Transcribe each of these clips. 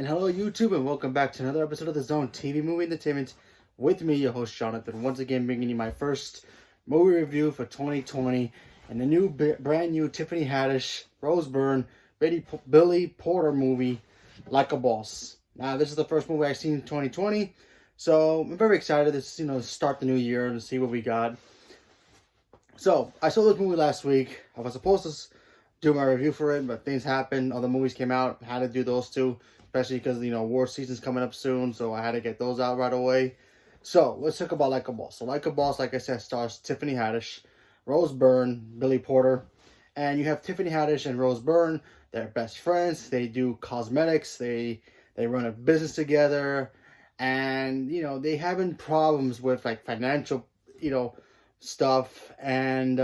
And hello, YouTube, and welcome back to another episode of the Zone TV Movie Entertainment with me, your host, Jonathan. Once again, bringing you my first movie review for 2020 and the brand new Tiffany Haddish, Rose Byrne, Billy Porter movie, Like a Boss. Now, this is the first movie I've seen in 2020, so I'm very excited to start the new year and see what we got. So, I saw this movie last week. I was supposed to do my review for it, but things happened. Other movies came out. Had to do those two, especially because, war season's coming up soon, so I had to get those out right away. So, let's talk about Like a Boss. So, Like a Boss, like I said, stars Tiffany Haddish, Rose Byrne, Billy Porter, and you have Tiffany Haddish and Rose Byrne. They're best friends. They do cosmetics. They run a business together, and, they having problems with, like, financial, stuff, and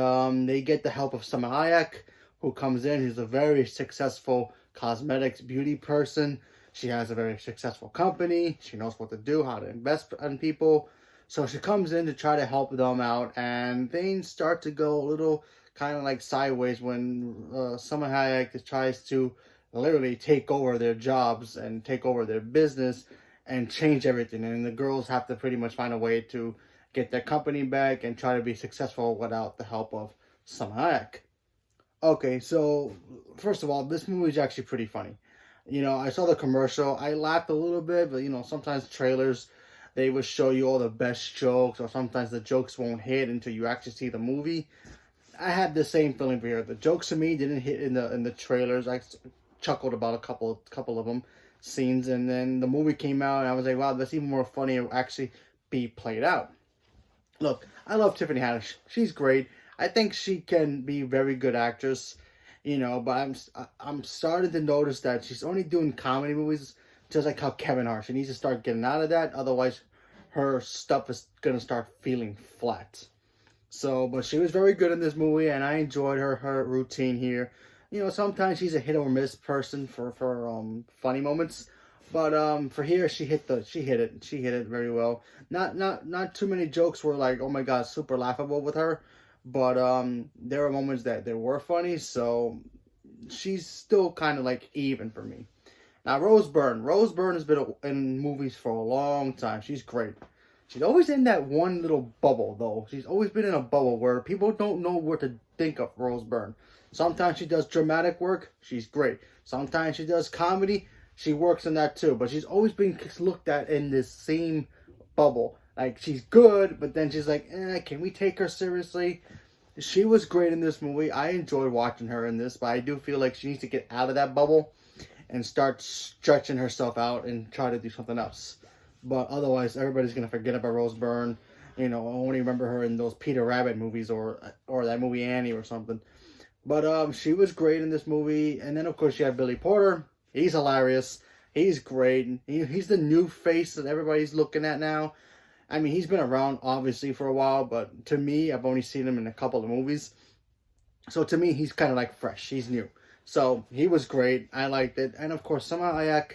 they get the help of Salma Hayek, who comes in. He's a very successful cosmetics beauty person. She has a very successful company. She knows what to do, how to invest in people. So she comes in to try to help them out, and things start to go a little kind of like sideways when Salma Hayek tries to literally take over their jobs and take over their business and change everything. And the girls have to pretty much find a way to get their company back and try to be successful without the help of Salma Hayek. Okay, so first of all, this movie is actually pretty funny. I saw the commercial. I laughed a little bit, but sometimes trailers, they will show you all the best jokes, or sometimes the jokes won't hit until you actually see the movie. I had the same feeling for here. The jokes to me didn't hit in the trailers. I chuckled about a couple of them scenes, and then the movie came out, and I was like, wow, that's even more funny to actually be played out. Look, I love Tiffany Haddish. She's great. I think she can be a very good actress, but I'm starting to notice that she's only doing comedy movies, just like how Kevin Hart. She needs to start getting out of that, otherwise her stuff is gonna start feeling flat. So, but she was very good in this movie, and I enjoyed her routine here. Sometimes she's a hit or miss person for funny moments. But for here, she hit it very well. Not too many jokes were like, oh my god, super laughable with her, but there were moments that they were funny. So she's still kind of like even for me. Now Rose Byrne has been in movies for a long time. She's great. She's always in that one little bubble though. She's always been in a bubble where people don't know what to think of Rose Byrne. Sometimes she does dramatic work. She's great. Sometimes she does comedy. She works in that too, but she's always been looked at in this same bubble. Like, she's good, but then she's like, can we take her seriously? She was great in this movie. I enjoyed watching her in this, but I do feel like she needs to get out of that bubble and start stretching herself out and try to do something else. But otherwise, everybody's going to forget about Rose Byrne. I only remember her in those Peter Rabbit movies or that movie Annie or something. But she was great in this movie. And then, of course, you have Billy Porter. He's hilarious. He's great. He's the new face that everybody's looking at now. I mean, he's been around, obviously, for a while. But to me, I've only seen him in a couple of movies. So to me, he's kind of like fresh. He's new. So he was great. I liked it. And, of course, Salma Hayek,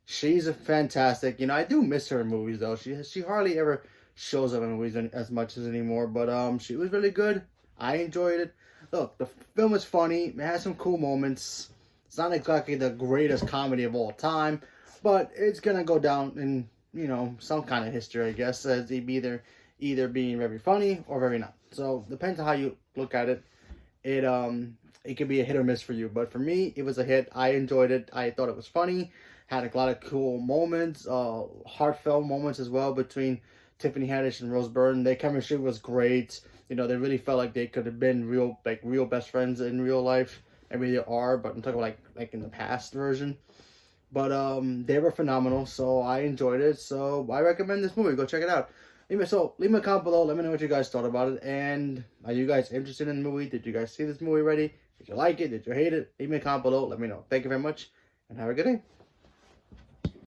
she's a fantastic. I do miss her in movies, though. She hardly ever shows up in movies as much as anymore. But she was really good. I enjoyed it. Look, the film is funny. It has some cool moments. It's not exactly the greatest comedy of all time, but it's going to go down in, some kind of history, I guess, as either being very funny or very not. So, depends on how you look at it. It could be a hit or miss for you, but for me, it was a hit. I enjoyed it. I thought it was funny. Had a lot of cool moments, heartfelt moments as well between Tiffany Haddish and Rose Byrne. Their chemistry was great. They really felt like they could have been real best friends in real life. I mean, they are, but I'm talking about like in the past version. But they were phenomenal, so I enjoyed it. So I recommend this movie. Go check it out. Leave me a comment below. Let me know what you guys thought about it. And are you guys interested in the movie? Did you guys see this movie already? Did you like it? Did you hate it? Leave me a comment below. Let me know. Thank you very much, and have a good day.